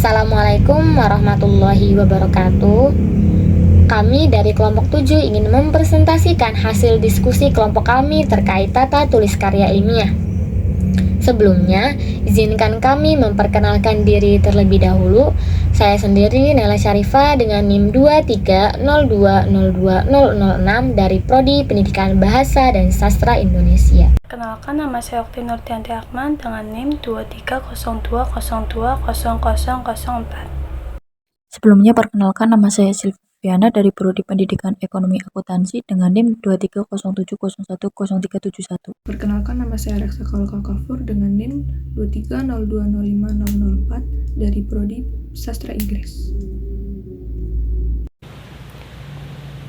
Assalamualaikum warahmatullahi wabarakatuh. Kami dari kelompok 7 ingin mempresentasikan hasil diskusi kelompok kami terkait tata tulis karya ilmiah. Sebelumnya, izinkan kami memperkenalkan diri terlebih dahulu. Saya sendiri Nela Syarifah dengan NIM 230202006 dari Prodi Pendidikan Bahasa dan Sastra Indonesia. Kenalkan, nama saya Okti Nurtianti Akman dengan NIM 2302020004. Sebelumnya perkenalkan, nama saya Silviana dari Prodi Pendidikan Ekonomi Akuntansi dengan NIM 2307010371. Perkenalkan, nama saya Reksa Kalka Kafur dengan NIM 2302050004 dari Prodi Sastra Inggris.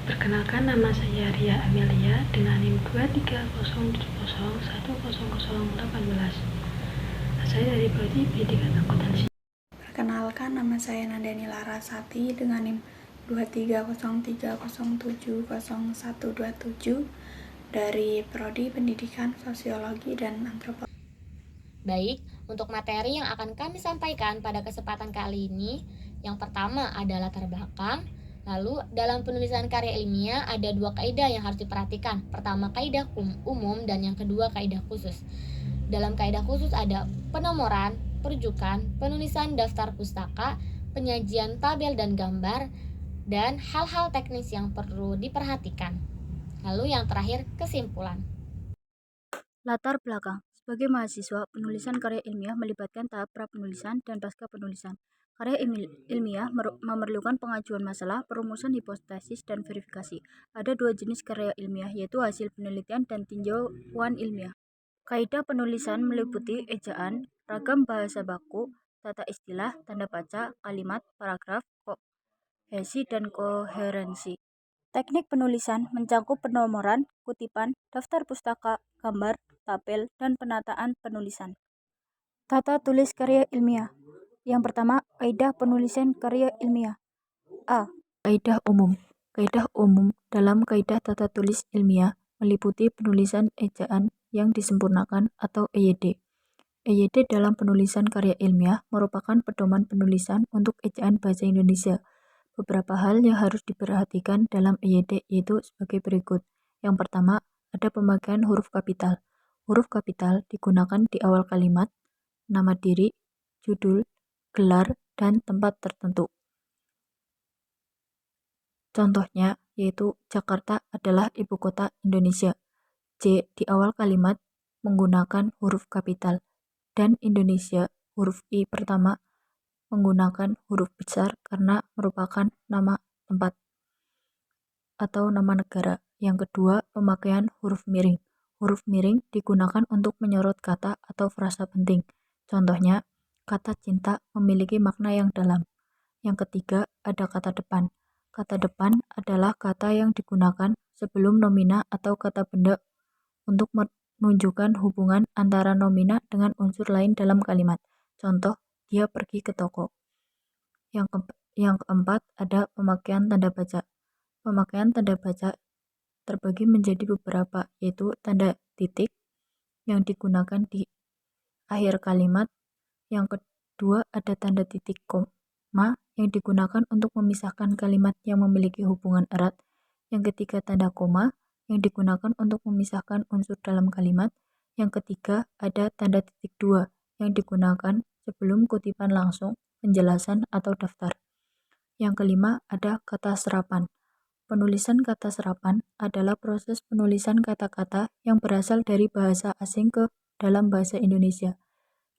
Perkenalkan, nama saya Ria Amelia dengan NIM 2307010018. Saya dari Prodi Pendidikan Akuntansi. Perkenalkan, nama saya Nandani Larasati dengan NIM 2303070127 dari Prodi Pendidikan Sosiologi dan Antropologi. Baik, untuk materi yang akan kami sampaikan pada kesempatan kali ini, yang pertama ada latar belakang. Lalu, dalam penulisan karya ilmiah ada dua kaidah yang harus diperhatikan. Pertama, kaidah umum dan yang kedua, kaidah khusus. Dalam kaidah khusus ada penomoran, perujukan, penulisan daftar pustaka, penyajian tabel dan gambar, dan hal-hal teknis yang perlu diperhatikan. Lalu yang terakhir, kesimpulan. Latar belakang. Sebagai mahasiswa, penulisan karya ilmiah melibatkan tahap pra-penulisan dan pasca penulisan. Karya ilmiah memerlukan pengajuan masalah, perumusan hipotesis, dan verifikasi. Ada dua jenis karya ilmiah, yaitu hasil penelitian dan tinjauan ilmiah. Kaidah penulisan meliputi ejaan, ragam bahasa baku, tata istilah, tanda baca, kalimat, paragraf, kohesi, dan koherensi. Teknik penulisan mencakup penomoran, kutipan, daftar pustaka, gambar, tabel, dan penataan penulisan. Tata tulis karya ilmiah. Yang pertama, kaidah penulisan karya ilmiah. A. Kaidah umum. Kaidah umum dalam kaidah tata tulis ilmiah meliputi penulisan ejaan yang disempurnakan atau EYD. EYD dalam penulisan karya ilmiah merupakan pedoman penulisan untuk ejaan bahasa Indonesia. Beberapa hal yang harus diperhatikan dalam EYD yaitu sebagai berikut. Yang pertama, ada pemakaian huruf kapital. Huruf kapital digunakan di awal kalimat, nama diri, judul, gelar, dan tempat tertentu. Contohnya yaitu Jakarta adalah ibu kota Indonesia. J di awal kalimat menggunakan huruf kapital, dan Indonesia huruf I pertama menggunakan huruf besar karena merupakan nama tempat atau nama negara. Yang kedua, pemakaian huruf miring. Huruf miring digunakan untuk menyorot kata atau frasa penting. Contohnya, kata cinta memiliki makna yang dalam. Yang ketiga, ada kata depan. Kata depan adalah kata yang digunakan sebelum nomina atau kata benda untuk menunjukkan hubungan antara nomina dengan unsur lain dalam kalimat. Contoh, dia pergi ke toko. Yang keempat, ada pemakaian tanda baca. Pemakaian tanda baca terbagi menjadi beberapa, yaitu tanda titik yang digunakan di akhir kalimat. Yang kedua, ada tanda titik koma yang digunakan untuk memisahkan kalimat yang memiliki hubungan erat. Yang ketiga, tanda koma yang digunakan untuk memisahkan unsur dalam kalimat. Yang ketiga, ada tanda titik dua yang digunakan sebelum kutipan langsung, penjelasan, atau daftar. Yang kelima, ada kata serapan. Penulisan kata serapan adalah proses penulisan kata-kata yang berasal dari bahasa asing ke dalam bahasa Indonesia.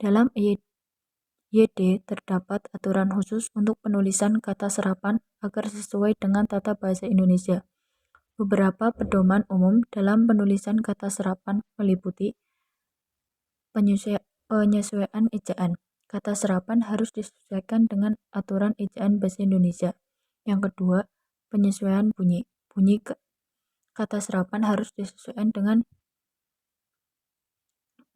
Dalam EYD terdapat aturan khusus untuk penulisan kata serapan agar sesuai dengan tata bahasa Indonesia. Beberapa pedoman umum dalam penulisan kata serapan meliputi penyesuaian ejaan. Kata serapan harus disesuaikan dengan aturan ejaan bahasa Indonesia. Yang kedua, penyesuaian bunyi. Bunyi kata serapan harus disesuaikan dengan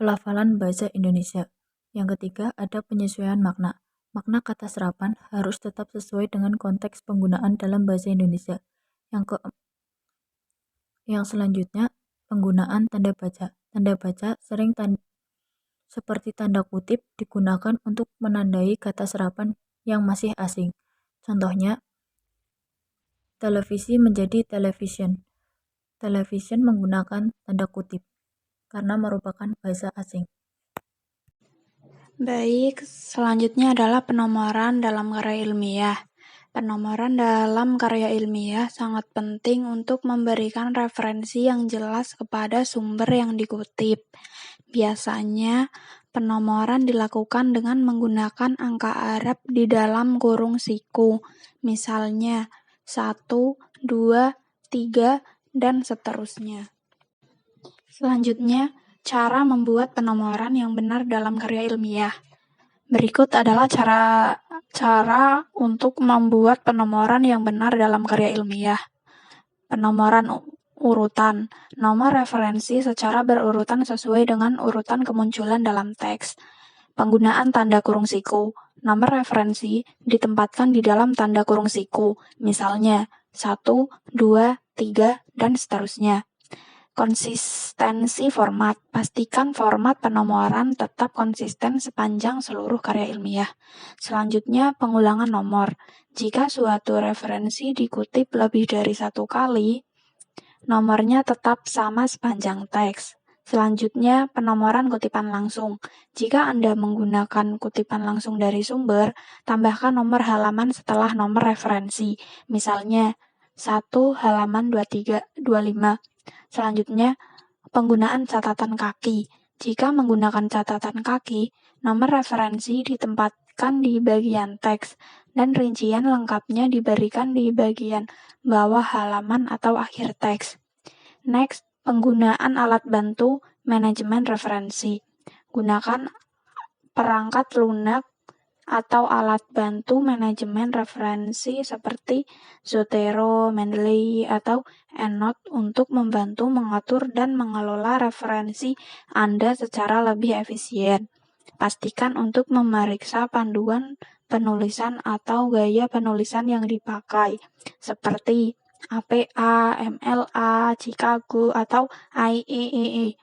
pelafalan bahasa Indonesia. Yang ketiga, ada penyesuaian makna. Makna kata serapan harus tetap sesuai dengan konteks penggunaan dalam bahasa Indonesia. Yang selanjutnya, penggunaan tanda baca. Tanda baca sering seperti tanda kutip digunakan untuk menandai kata serapan yang masih asing. Contohnya, televisi menjadi television. Television menggunakan tanda kutip karena merupakan bahasa asing. Baik, selanjutnya adalah penomoran dalam karya ilmiah. Penomoran dalam karya ilmiah sangat penting untuk memberikan referensi yang jelas kepada sumber yang dikutip. Biasanya, penomoran dilakukan dengan menggunakan angka Arab di dalam kurung siku, misalnya 1, 2, 3, dan seterusnya. Selanjutnya, cara membuat penomoran yang benar dalam karya ilmiah. Berikut adalah cara untuk membuat penomoran yang benar dalam karya ilmiah. Penomoran urutan. Nomor referensi secara berurutan sesuai dengan urutan kemunculan dalam teks. Penggunaan tanda kurung siku. Nomor referensi ditempatkan di dalam tanda kurung siku, misalnya 1, 2, 3, dan seterusnya. Konsistensi format. Pastikan format penomoran tetap konsisten sepanjang seluruh karya ilmiah. Selanjutnya, pengulangan nomor. Jika suatu referensi dikutip lebih dari 1 kali, nomornya tetap sama sepanjang teks. Selanjutnya, penomoran kutipan langsung. Jika Anda menggunakan kutipan langsung dari sumber, tambahkan nomor halaman setelah nomor referensi. Misalnya, 1 halaman 23, 25. Selanjutnya, penggunaan catatan kaki. Jika menggunakan catatan kaki, nomor referensi ditempatkan di bagian teks, dan rincian lengkapnya diberikan di bagian bawah halaman atau akhir teks. Next, penggunaan alat bantu manajemen referensi. Gunakan perangkat lunak atau alat bantu manajemen referensi seperti Zotero, Mendeley, atau EndNote untuk membantu mengatur dan mengelola referensi Anda secara lebih efisien. Pastikan untuk memeriksa panduan penulisan atau gaya penulisan yang dipakai, seperti APA, MLA, Chicago, atau IEEE.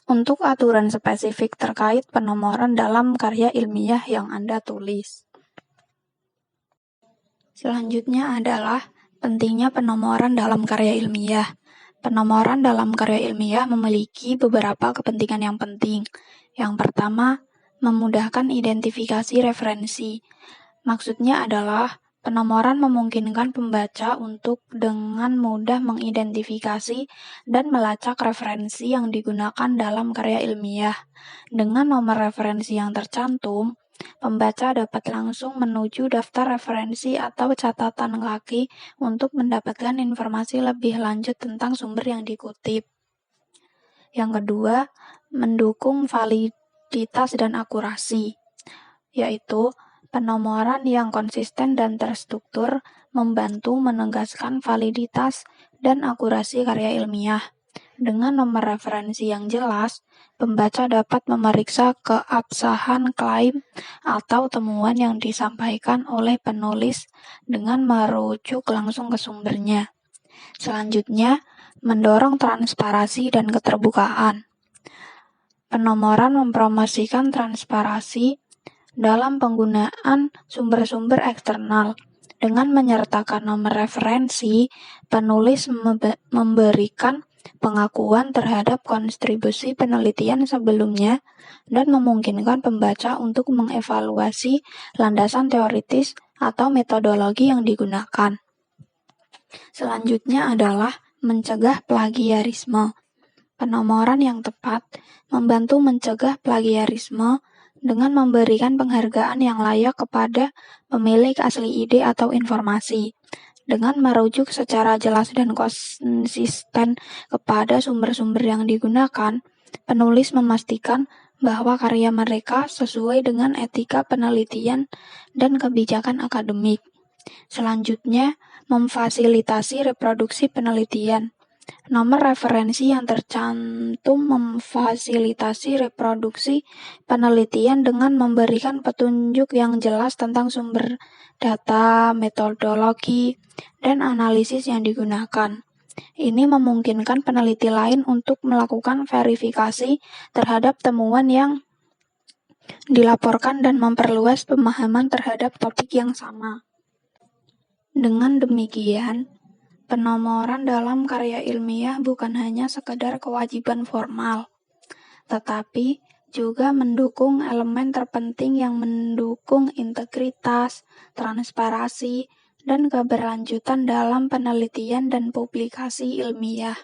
Untuk aturan spesifik terkait penomoran dalam karya ilmiah yang Anda tulis. Selanjutnya adalah pentingnya penomoran dalam karya ilmiah. Penomoran dalam karya ilmiah memiliki beberapa kepentingan yang penting. Yang pertama, memudahkan identifikasi referensi. Maksudnya adalah penomoran memungkinkan pembaca untuk dengan mudah mengidentifikasi dan melacak referensi yang digunakan dalam karya ilmiah. Dengan nomor referensi yang tercantum, pembaca dapat langsung menuju daftar referensi atau catatan kaki untuk mendapatkan informasi lebih lanjut tentang sumber yang dikutip. Yang kedua, mendukung validitas dan akurasi, yaitu penomoran yang konsisten dan terstruktur membantu menegaskan validitas dan akurasi karya ilmiah. Dengan nomor referensi yang jelas, pembaca dapat memeriksa keabsahan klaim atau temuan yang disampaikan oleh penulis dengan merujuk langsung ke sumbernya. Selanjutnya, mendorong transparansi dan keterbukaan. Penomoran mempromosikan transparansi dalam penggunaan sumber-sumber eksternal. Dengan menyertakan nomor referensi, penulis memberikan pengakuan terhadap kontribusi penelitian sebelumnya dan memungkinkan pembaca untuk mengevaluasi landasan teoritis atau metodologi yang digunakan. Selanjutnya adalah mencegah plagiarisme. Penomoran yang tepat membantu mencegah plagiarisme dengan memberikan penghargaan yang layak kepada pemilik asli ide atau informasi. Dengan merujuk secara jelas dan konsisten kepada sumber-sumber yang digunakan, penulis memastikan bahwa karya mereka sesuai dengan etika penelitian dan kebijakan akademik. Selanjutnya, memfasilitasi reproduksi penelitian. Nomor referensi yang tercantum memfasilitasi reproduksi penelitian dengan memberikan petunjuk yang jelas tentang sumber data, metodologi, dan analisis yang digunakan. Ini memungkinkan peneliti lain untuk melakukan verifikasi terhadap temuan yang dilaporkan dan memperluas pemahaman terhadap topik yang sama. Dengan demikian, penomoran dalam karya ilmiah bukan hanya sekedar kewajiban formal, tetapi juga mendukung elemen terpenting yang mendukung integritas, transparansi, dan keberlanjutan dalam penelitian dan publikasi ilmiah.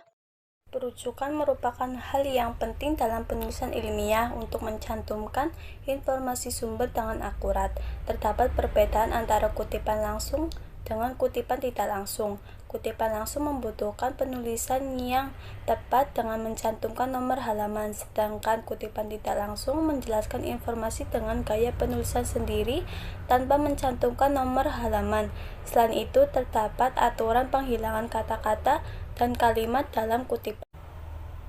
Perujukan merupakan hal yang penting dalam penulisan ilmiah untuk mencantumkan informasi sumber dengan akurat. Terdapat perbedaan antara kutipan langsung dengan kutipan tidak langsung. Kutipan langsung membutuhkan penulisan yang tepat dengan mencantumkan nomor halaman, sedangkan kutipan tidak langsung menjelaskan informasi dengan gaya penulisan sendiri tanpa mencantumkan nomor halaman. Selain itu, terdapat aturan penghilangan kata-kata dan kalimat dalam kutipan.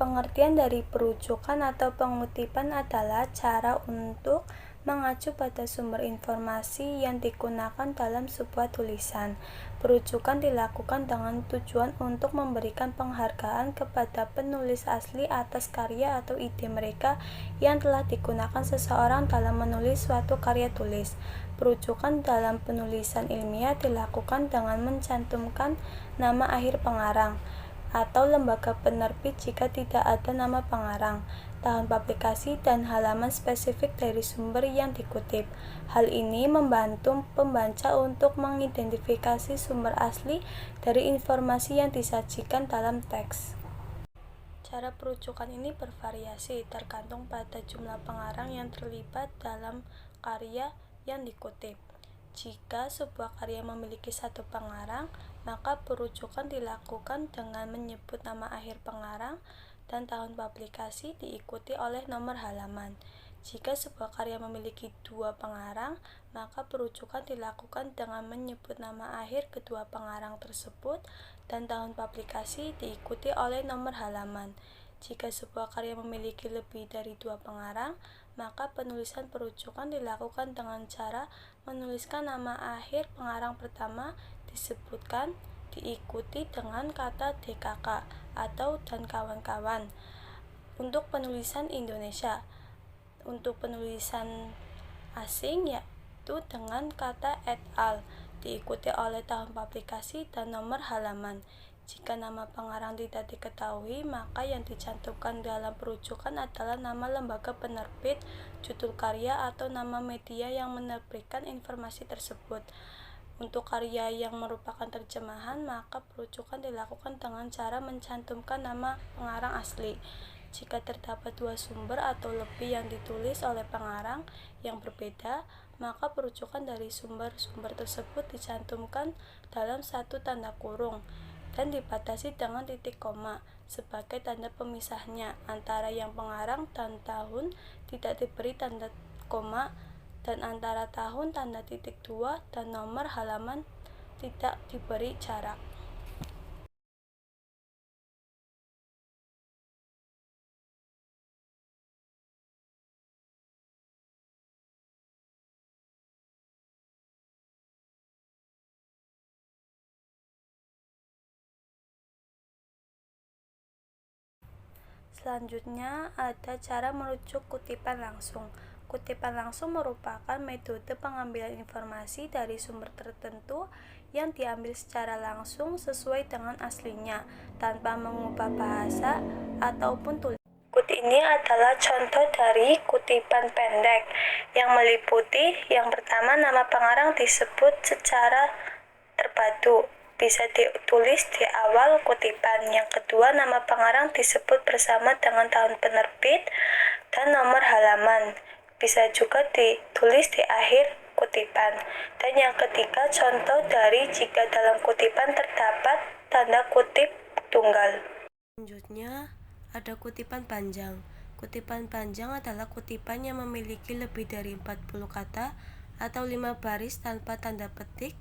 Pengertian dari perujukan atau pengutipan adalah cara untuk mengacu pada sumber informasi yang digunakan dalam sebuah tulisan. Perujukan dilakukan dengan tujuan untuk memberikan penghargaan kepada penulis asli atas karya atau ide mereka yang telah digunakan seseorang dalam menulis suatu karya tulis. Perujukan dalam penulisan ilmiah dilakukan dengan mencantumkan nama akhir pengarang atau lembaga penerbit jika tidak ada nama pengarang, tahun publikasi, dan halaman spesifik dari sumber yang dikutip. Hal ini membantu pembaca untuk mengidentifikasi sumber asli dari informasi yang disajikan dalam teks. Cara perujukan ini bervariasi tergantung pada jumlah pengarang yang terlibat dalam karya yang dikutip. Jika sebuah karya memiliki satu pengarang, maka perujukan dilakukan dengan menyebut nama akhir pengarang dan tahun publikasi diikuti oleh nomor halaman. Jika sebuah karya memiliki dua pengarang, maka perujukan dilakukan dengan menyebut nama akhir kedua pengarang tersebut dan tahun publikasi diikuti oleh nomor halaman. Jika sebuah karya memiliki lebih dari dua pengarang, maka penulisan perujukan dilakukan dengan cara menuliskan nama akhir pengarang pertama disebutkan diikuti dengan kata DKK atau dan kawan-kawan. Untuk penulisan Indonesia, untuk penulisan asing yaitu dengan kata et al, diikuti oleh tahun publikasi dan nomor halaman. Jika nama pengarang tidak diketahui, maka yang dicantumkan dalam perujukan adalah nama lembaga penerbit, judul karya, atau nama media yang menerbitkan informasi tersebut. Untuk karya yang merupakan terjemahan, maka perujukan dilakukan dengan cara mencantumkan nama pengarang asli. Jika terdapat dua sumber atau lebih yang ditulis oleh pengarang yang berbeda, maka perujukan dari sumber-sumber tersebut dicantumkan dalam satu tanda kurung dan dibatasi dengan titik koma sebagai tanda pemisahnya antara yang pengarang dan tahun tidak diberi tanda koma, dan antara tahun tanda titik 2 dan nomor halaman tidak diberi jarak. Selanjutnya, ada cara merujuk kutipan langsung. Kutipan langsung merupakan metode pengambilan informasi dari sumber tertentu yang diambil secara langsung sesuai dengan aslinya, tanpa mengubah bahasa ataupun tulisan. Ini adalah contoh dari kutipan pendek yang meliputi yang pertama, nama pengarang disebut secara terpadu, bisa ditulis di awal kutipan. Yang kedua, nama pengarang disebut bersama dengan tahun penerbit dan nomor halaman, bisa juga ditulis di akhir kutipan. Dan yang ketiga, contoh dari jika dalam kutipan terdapat tanda kutip tunggal. Selanjutnya, ada kutipan panjang. Kutipan panjang adalah kutipan yang memiliki lebih dari 40 kata atau 5 baris tanpa tanda petik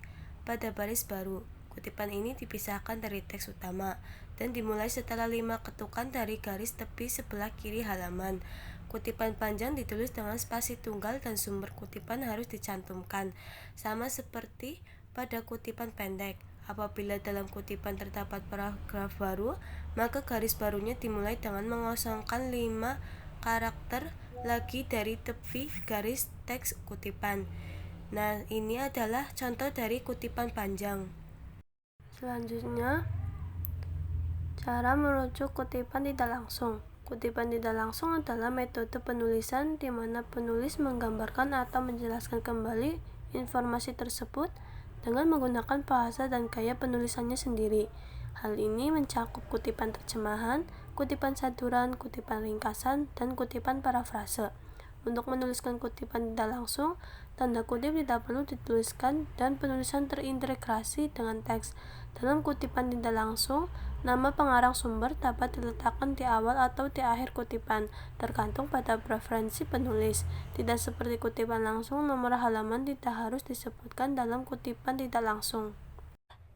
pada baris baru. Kutipan ini dipisahkan dari teks utama dan dimulai setelah 5 ketukan dari garis tepi sebelah kiri halaman. Kutipan panjang ditulis dengan spasi tunggal dan sumber kutipan harus dicantumkan, sama seperti pada kutipan pendek. Apabila dalam kutipan terdapat paragraf baru, maka garis barunya dimulai dengan mengosongkan 5 karakter lagi dari tepi garis teks kutipan. Nah, ini adalah contoh dari kutipan panjang. Selanjutnya, cara merujuk kutipan tidak langsung. Kutipan tidak langsung adalah metode penulisan di mana penulis menggambarkan atau menjelaskan kembali informasi tersebut dengan menggunakan bahasa dan gaya penulisannya sendiri. Hal ini mencakup kutipan terjemahan, kutipan saduran, kutipan ringkasan, dan kutipan parafrase. Untuk menuliskan kutipan tidak langsung, tanda kutip tidak perlu dituliskan dan penulisan terintegrasi dengan teks. Dalam kutipan tidak langsung, nama pengarang sumber dapat diletakkan di awal atau di akhir kutipan, tergantung pada preferensi penulis. Tidak seperti kutipan langsung, nomor halaman tidak harus disebutkan dalam kutipan tidak langsung.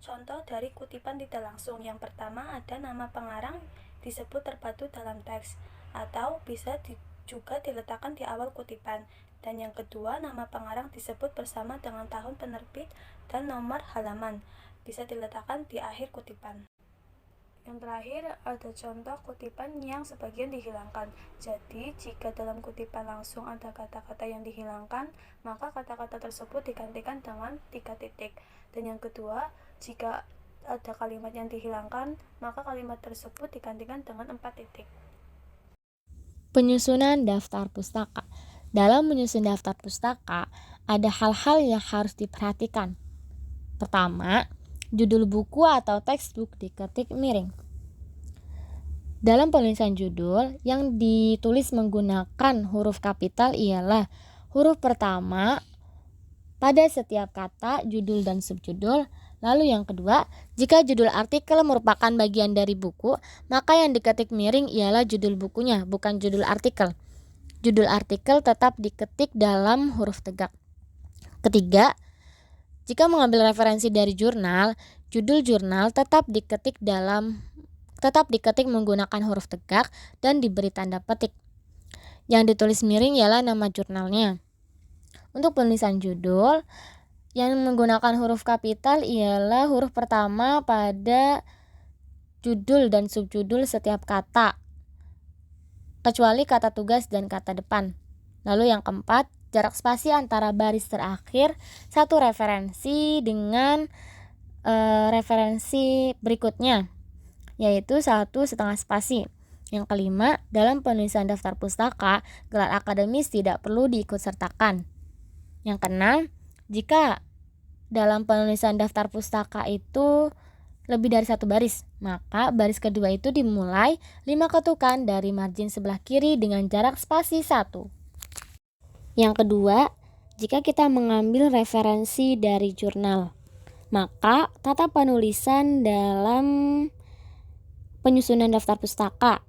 Contoh dari kutipan tidak langsung, yang pertama ada nama pengarang disebut terpadu dalam teks, atau bisa juga diletakkan di awal kutipan. Dan yang kedua, nama pengarang disebut bersama dengan tahun penerbit dan nomor halaman, bisa diletakkan di akhir kutipan. Yang terakhir, ada contoh kutipan yang sebagian dihilangkan. Jadi, jika dalam kutipan langsung ada kata-kata yang dihilangkan, maka kata-kata tersebut digantikan dengan 3 titik. Dan yang kedua, jika ada kalimat yang dihilangkan, maka kalimat tersebut digantikan dengan 4 titik. Penyusunan daftar pustaka. Dalam menyusun daftar pustaka, ada hal-hal yang harus diperhatikan. Pertama, judul buku atau textbook diketik miring. Dalam penulisan judul, yang ditulis menggunakan huruf kapital ialah huruf pertama pada setiap kata, judul dan subjudul. Lalu yang kedua, jika judul artikel merupakan bagian dari buku, maka yang diketik miring ialah judul bukunya, bukan judul artikel. Judul artikel tetap diketik dalam huruf tegak. Ketiga, jika mengambil referensi dari jurnal, judul jurnal tetap diketik menggunakan huruf tegak dan diberi tanda petik. Yang ditulis miring ialah nama jurnalnya. Untuk penulisan judul, yang menggunakan huruf kapital ialah huruf pertama pada judul dan subjudul setiap kata, kecuali kata tugas dan kata depan. Lalu yang keempat, jarak spasi antara baris terakhir satu referensi dengan referensi berikutnya, yaitu 1,5 spasi. Yang kelima, dalam penulisan daftar pustaka, gelar akademis tidak perlu diikutsertakan. Yang keenam, jika dalam penulisan daftar pustaka itu lebih dari 1 baris, maka baris kedua itu dimulai 5 ketukan dari margin sebelah kiri dengan jarak spasi 1. Yang kedua, jika kita mengambil referensi dari jurnal, maka tata penulisan dalam penyusunan daftar pustaka,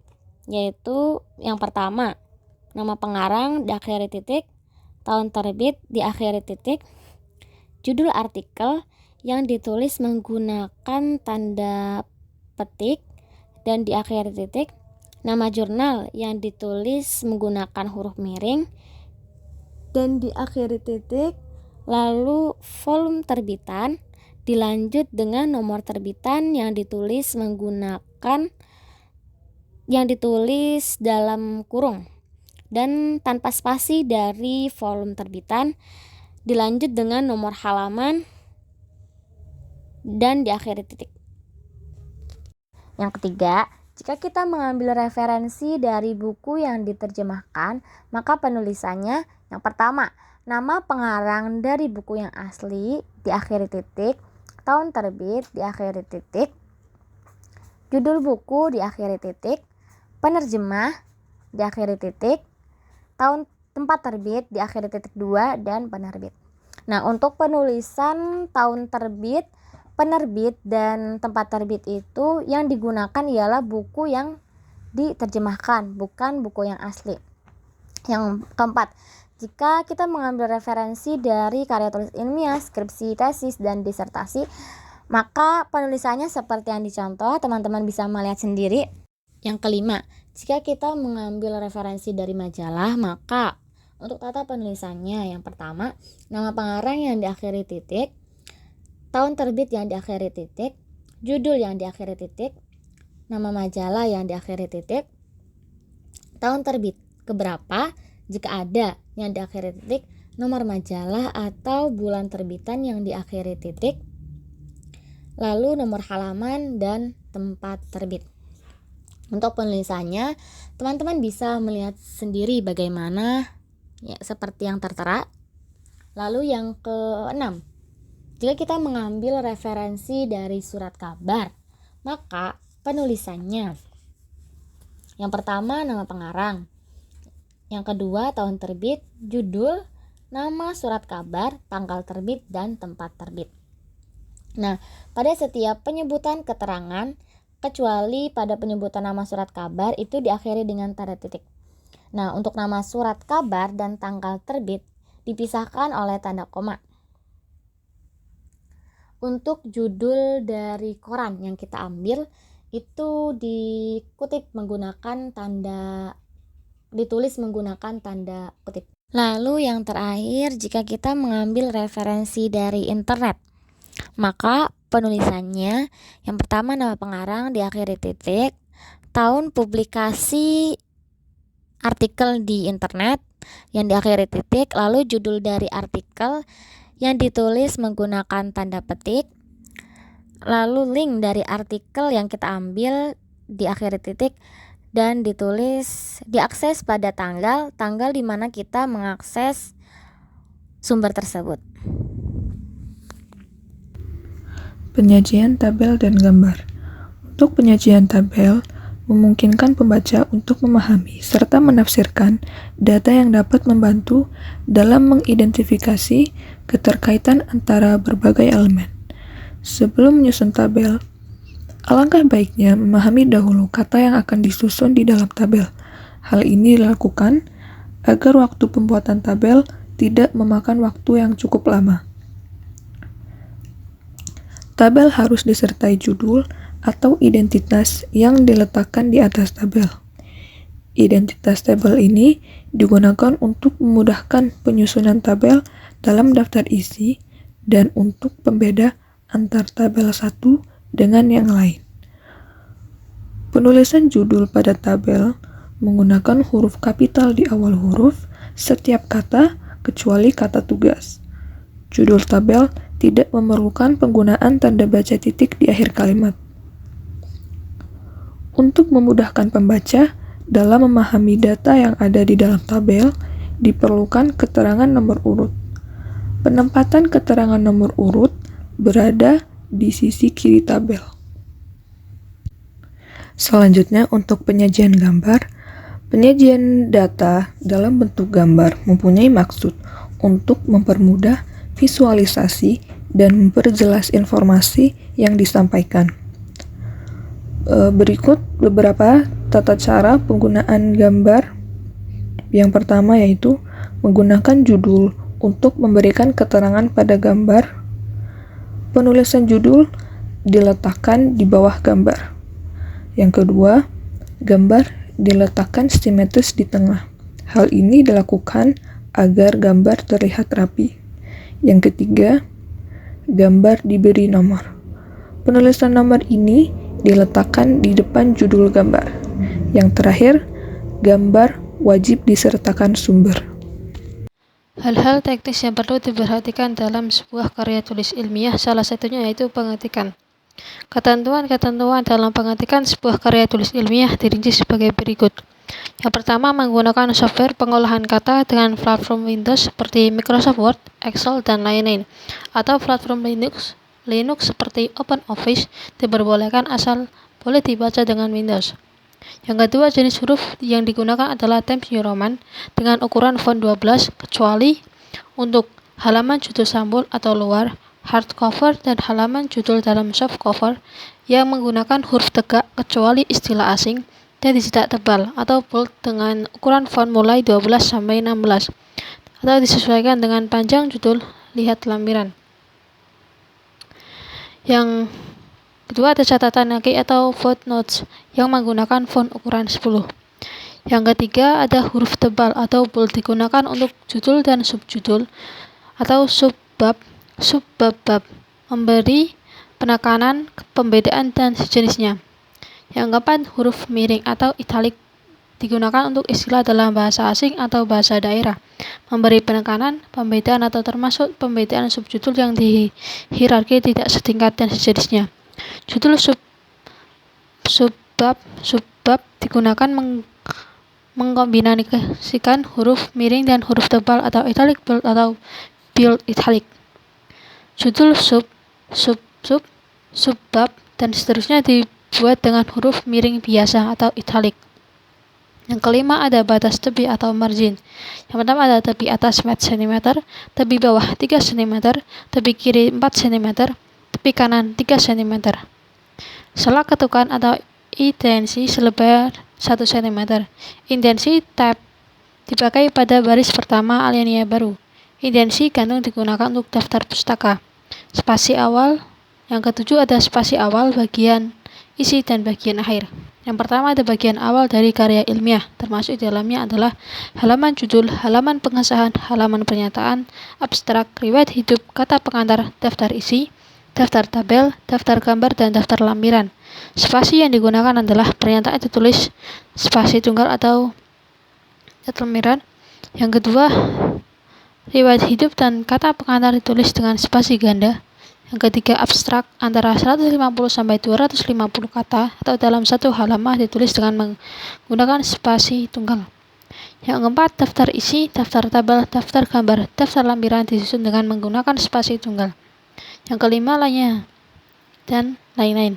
yaitu yang pertama, nama pengarang diakhiri titik, tahun terbit diakhiri titik, judul artikel yang ditulis menggunakan tanda petik dan diakhiri titik, nama jurnal yang ditulis menggunakan huruf miring dan diakhiri titik, lalu volume terbitan dilanjut dengan nomor terbitan yang ditulis dalam kurung dan tanpa spasi dari volume terbitan, dilanjut dengan nomor halaman dan diakhiri titik. Yang ketiga, jika kita mengambil referensi dari buku yang diterjemahkan, maka penulisannya yang pertama, nama pengarang dari buku yang asli diakhiri titik, tahun terbit diakhiri titik, judul buku diakhiri titik, penerjemah diakhiri titik, tempat terbit diakhiri titik 2 dan penerbit. Nah, untuk penulisan tahun terbit, penerbit dan tempat terbit itu yang digunakan ialah buku yang diterjemahkan, bukan buku yang asli. Yang keempat, jika kita mengambil referensi dari karya tulis ilmiah, skripsi, tesis, dan disertasi, maka penulisannya seperti yang dicontoh, teman-teman bisa melihat sendiri. Yang kelima, jika kita mengambil referensi dari majalah, maka untuk tata penulisannya yang pertama, nama pengarang yang diakhiri titik, tahun terbit yang diakhiri titik, judul yang diakhiri titik, nama majalah yang diakhiri titik, tahun terbit keberapa, Jika ada yang diakhiri titik, nomor majalah atau bulan terbitan yang diakhiri titik, lalu nomor halaman dan tempat terbit. Untuk penulisannya, teman-teman bisa melihat sendiri bagaimana ya, seperti yang tertera. Lalu yang keenam, jika kita mengambil referensi dari surat kabar, maka penulisannya yang pertama nama pengarang, yang kedua tahun terbit, judul, nama surat kabar, tanggal terbit, dan tempat terbit. Nah, pada setiap penyebutan keterangan, kecuali pada penyebutan nama surat kabar itu diakhiri dengan tanda titik. Nah, untuk nama surat kabar dan tanggal terbit dipisahkan oleh tanda koma. Untuk judul dari koran yang kita ambil itu ditulis menggunakan tanda kutip. Lalu yang terakhir, jika kita mengambil referensi dari internet, maka penulisannya yang pertama nama pengarang diakhiri titik, tahun publikasi artikel di internet yang diakhiri titik, lalu judul dari artikel yang ditulis menggunakan tanda petik, lalu link dari artikel yang kita ambil diakhiri titik, dan diakses pada tanggal di mana kita mengakses sumber tersebut. Penyajian tabel dan gambar. Untuk penyajian tabel, memungkinkan pembaca untuk memahami serta menafsirkan data yang dapat membantu dalam mengidentifikasi keterkaitan antara berbagai elemen. Sebelum menyusun tabel, alangkah baiknya memahami dahulu kata yang akan disusun di dalam tabel. Hal ini dilakukan agar waktu pembuatan tabel tidak memakan waktu yang cukup lama. Tabel harus disertai judul atau identitas yang diletakkan di atas tabel. Identitas tabel ini digunakan untuk memudahkan penyusunan tabel dalam daftar isi dan untuk pembeda antar tabel satu dengan yang lain. Penulisan judul pada tabel menggunakan huruf kapital di awal huruf setiap kata kecuali kata tugas. Judul tabel tidak memerlukan penggunaan tanda baca titik di akhir kalimat. Untuk memudahkan pembaca dalam memahami data yang ada di dalam tabel, diperlukan keterangan nomor urut. Penempatan keterangan nomor urut berada di sisi kiri tabel. Selanjutnya, untuk penyajian gambar, penyajian data dalam bentuk gambar mempunyai maksud untuk mempermudah visualisasi dan memperjelas informasi yang disampaikan. Berikut beberapa tata cara penggunaan gambar. Yang pertama yaitu menggunakan judul untuk memberikan keterangan pada gambar. Penulisan judul diletakkan di bawah gambar. Yang kedua, gambar diletakkan simetris di tengah. Hal ini dilakukan agar gambar terlihat rapi. Yang ketiga, gambar diberi nomor. Penulisan nomor ini diletakkan di depan judul gambar. Yang terakhir, gambar wajib disertakan sumber. Hal-hal teknis yang perlu diperhatikan dalam sebuah karya tulis ilmiah salah satunya yaitu pengetikan. Ketentuan-ketentuan dalam pengetikan sebuah karya tulis ilmiah dirinci sebagai berikut. Yang pertama, menggunakan software pengolahan kata dengan platform Windows seperti Microsoft Word, Excel, dan lain-lain, atau platform Linux seperti OpenOffice diperbolehkan asal boleh dibaca dengan Windows. Yang kedua, jenis huruf yang digunakan adalah Times New Roman dengan ukuran font 12 kecuali untuk halaman judul sampul atau luar, hardcover, dan halaman judul dalam softcover yang menggunakan huruf tegak kecuali istilah asing dan dicetak tebal atau bold dengan ukuran font mulai 12 sampai 16 atau disesuaikan dengan panjang judul, lihat lampiran. Yang kedua ada catatan kaki atau footnotes yang menggunakan font ukuran 10. Yang ketiga ada huruf tebal atau bold digunakan untuk judul dan subjudul atau subbab, memberi penekanan, pembedaan dan sejenisnya. Yang keempat huruf miring atau italic digunakan untuk istilah dalam bahasa asing atau bahasa daerah, memberi penekanan, pembedaan atau termasuk pembedaan subjudul yang di hierarki tidak setingkat dan sejenisnya. Judul subbab digunakan mengkombinasikan huruf miring dan huruf tebal atau italic bold atau bold italic. Judul subbab dan seterusnya dibuat dengan huruf miring biasa atau italic. Yang kelima ada batas tepi atau margin. Yang pertama ada tepi atas 4 cm, tepi bawah 3 cm, tepi kiri 4 cm, tepi kanan 3 cm. Selang ketukan atau indensi selebar 1 cm. Indensi tab dipakai pada baris pertama alinea baru. Indensi gantung digunakan untuk daftar pustaka. Spasi awal. Yang ketujuh ada spasi awal, bagian isi dan bagian akhir. Yang pertama ada bagian awal dari karya ilmiah, termasuk di dalamnya adalah halaman judul, halaman pengesahan, halaman pernyataan, abstrak, riwayat hidup, kata pengantar, daftar isi, daftar tabel, daftar gambar, dan daftar lampiran. Spasi yang digunakan adalah pernyataan ditulis spasi tunggal atau lampiran. Yang kedua, riwayat hidup dan kata pengantar ditulis dengan spasi ganda. Yang ketiga, abstrak antara 150 sampai 250 kata atau dalam satu halaman ditulis dengan menggunakan spasi tunggal. Yang keempat, daftar isi, daftar tabel, daftar gambar, daftar lampiran disusun dengan menggunakan spasi tunggal. Yang kelima, lainnya dan lain-lain.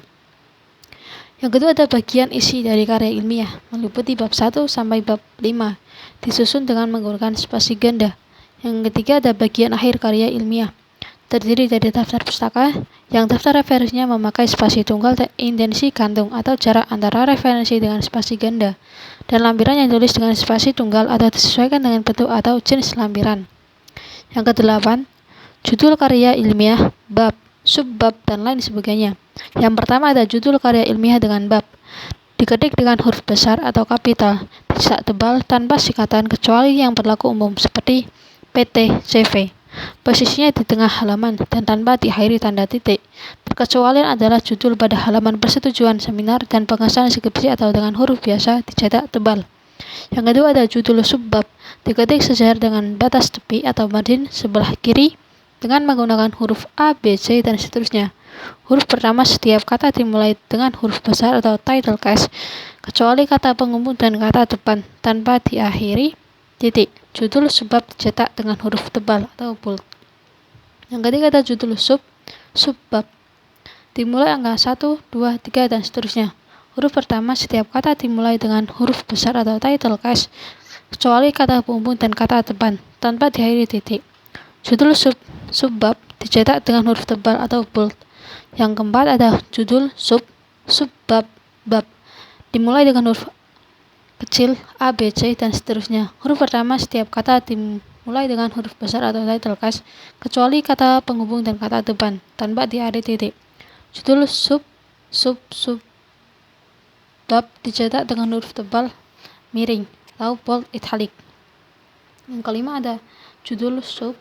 Yang kedua ada bagian isi dari karya ilmiah, meliputi bab 1 sampai bab 5, disusun dengan menggunakan spasi ganda. Yang ketiga ada bagian akhir karya ilmiah, terdiri dari daftar pustaka, yang daftar referensinya memakai spasi tunggal dan indensi gantung atau jarak antara referensi dengan spasi ganda, dan lampiran yang ditulis dengan spasi tunggal atau disesuaikan dengan bentuk atau jenis lampiran. Yang kedelapan, judul karya ilmiah, bab, subbab, dan lain sebagainya. Yang pertama ada judul karya ilmiah dengan bab, diketik dengan huruf besar atau kapital, dicetak tebal tanpa sikatan kecuali yang berlaku umum seperti PT, CV. Posisinya di tengah halaman dan tanpa diakhiri tanda titik. Perkecualian adalah judul pada halaman persetujuan seminar dan pengesahan skripsi atau dengan huruf biasa dicetak tebal. Yang kedua ada judul subbab, diketik sejajar dengan batas tepi atau margin sebelah kiri dengan menggunakan huruf A, B, C, dan seterusnya. Huruf pertama setiap kata dimulai dengan huruf besar atau title case, kecuali kata penghubung dan kata depan tanpa diakhiri titik. Judul subbab dicetak dengan huruf tebal atau bold. Yang ketiga ada judul subbab, dimulai angka 1, 2, 3, dan seterusnya. Huruf pertama setiap kata dimulai dengan huruf besar atau title case, kecuali kata penghubung dan kata depan tanpa diakhiri titik. Judul subbab dicetak dengan huruf tebal atau bold. Yang keempat ada judul subbab, dimulai dengan huruf kecil A, B, C, dan seterusnya. Huruf pertama setiap kata dimulai dengan huruf besar atau title case, kecuali kata penghubung dan kata depan tanpa diakhiri titik. Judul subbab dicetak dengan huruf tebal miring atau bold italic. Yang kelima ada judul subbab,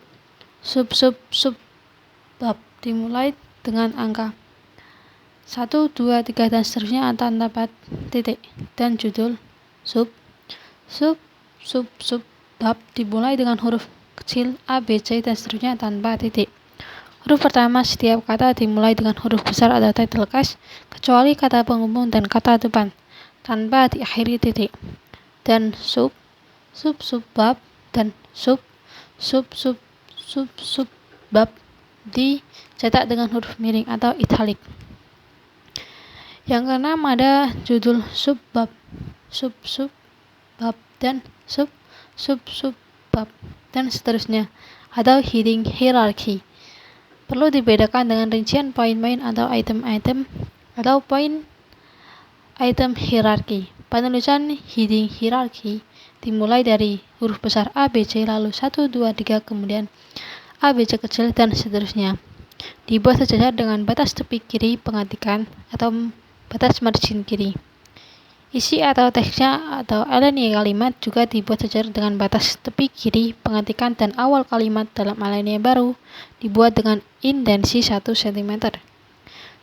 dimulai dengan angka 1, 2, 3, dan seterusnya tanpa titik, dan judul subbab dimulai dengan huruf kecil A, B, C, dan seterusnya tanpa titik. Huruf pertama setiap kata dimulai dengan huruf besar atau title case, kecuali kata penghubung dan kata depan tanpa diakhiri titik. Dan subbab dan subbab dicetak dengan huruf miring atau italic. Yang keenam ada judul subbab dan subbab dan seterusnya atau heading hierarchy. Perlu dibedakan dengan rincian poin-poin atau item-item atau poin item hierarki. Penulisan heading hierarchy dimulai dari huruf besar A, B, C, lalu 1, 2, 3, kemudian A, B, C kecil, dan seterusnya. Dibuat sejajar dengan batas tepi kiri pengetikan atau batas margin kiri. Isi atau teksnya atau alinea kalimat juga dibuat sejajar dengan batas tepi kiri pengetikan dan awal kalimat dalam alinea baru dibuat dengan indensi 1 cm.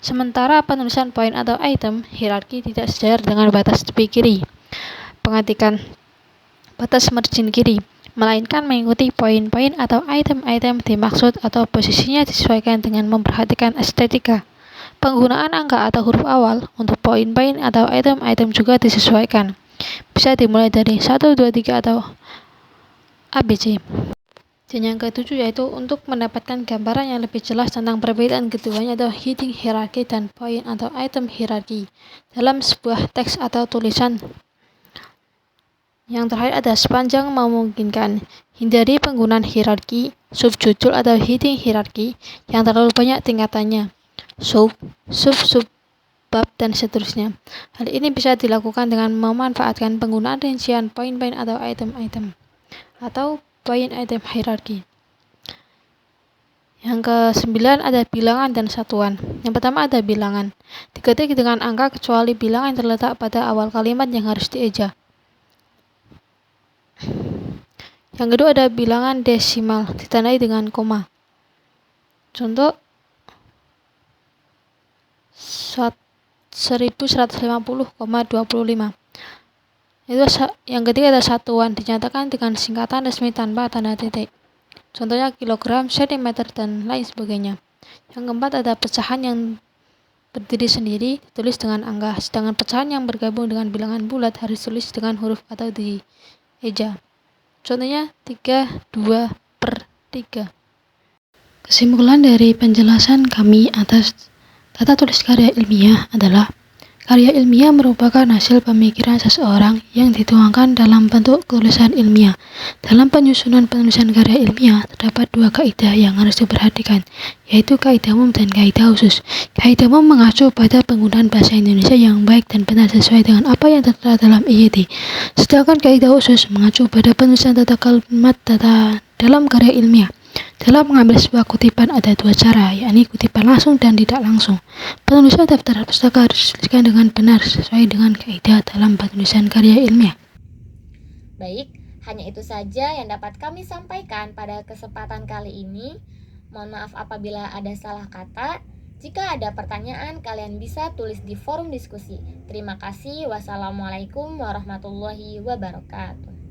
Sementara penulisan poin atau item hierarki tidak sejajar dengan batas tepi kiri. pengetikan batas margin kiri, melainkan mengikuti poin-poin atau item-item dimaksud atau posisinya disesuaikan dengan memperhatikan estetika. Penggunaan angka atau huruf awal untuk poin-poin atau item-item juga disesuaikan. Bisa dimulai dari 1, 2, 3 atau ABC. Dan yang ketujuh yaitu untuk mendapatkan gambaran yang lebih jelas tentang perbedaan keduanya atau heading hierarki dan poin atau item hierarki dalam sebuah teks atau tulisan. Yang terakhir ada sepanjang memungkinkan. Hindari penggunaan hierarki, subjudul atau heading hierarki yang terlalu banyak tingkatannya, sub, bab, dan seterusnya. Hal ini bisa dilakukan dengan memanfaatkan penggunaan rincian poin-poin atau item-item atau poin item hierarki. Yang ke-9 ada bilangan dan satuan. Yang pertama ada bilangan. Diketik dengan angka kecuali bilangan yang terletak pada awal kalimat yang harus dieja. Yang kedua ada bilangan desimal, ditandai dengan koma. Contoh 1150,25. Yang ketiga ada satuan, dinyatakan dengan singkatan resmi tanpa tanda titik. Contohnya kilogram, sentimeter, dan lain sebagainya. Yang keempat ada pecahan yang berdiri sendiri, ditulis dengan angka, sedangkan pecahan yang bergabung dengan bilangan bulat harus ditulis dengan huruf atau dieja. Contohnya 32/3. Kesimpulan dari penjelasan kami atas tata tulis karya ilmiah adalah karya ilmiah merupakan hasil pemikiran seseorang yang dituangkan dalam bentuk tulisan ilmiah. Dalam penyusunan penulisan karya ilmiah, terdapat dua kaidah yang harus diperhatikan, yaitu kaidah umum dan kaidah khusus. Kaidah umum mengacu pada penggunaan bahasa Indonesia yang baik dan benar sesuai dengan apa yang tertera dalam IYT. Sedangkan kaidah khusus mengacu pada penulisan tata kalimat dalam karya ilmiah. Dalam mengambil sebuah kutipan ada dua cara, yakni kutipan langsung dan tidak langsung. Penulisan daftar pustaka harus dituliskan dengan benar sesuai dengan kaidah dalam penulisan karya ilmiah. Baik, hanya itu saja yang dapat kami sampaikan pada kesempatan kali ini. Mohon maaf apabila ada salah kata. Jika ada pertanyaan, kalian bisa tulis di forum diskusi. Terima kasih. Wassalamualaikum warahmatullahi wabarakatuh.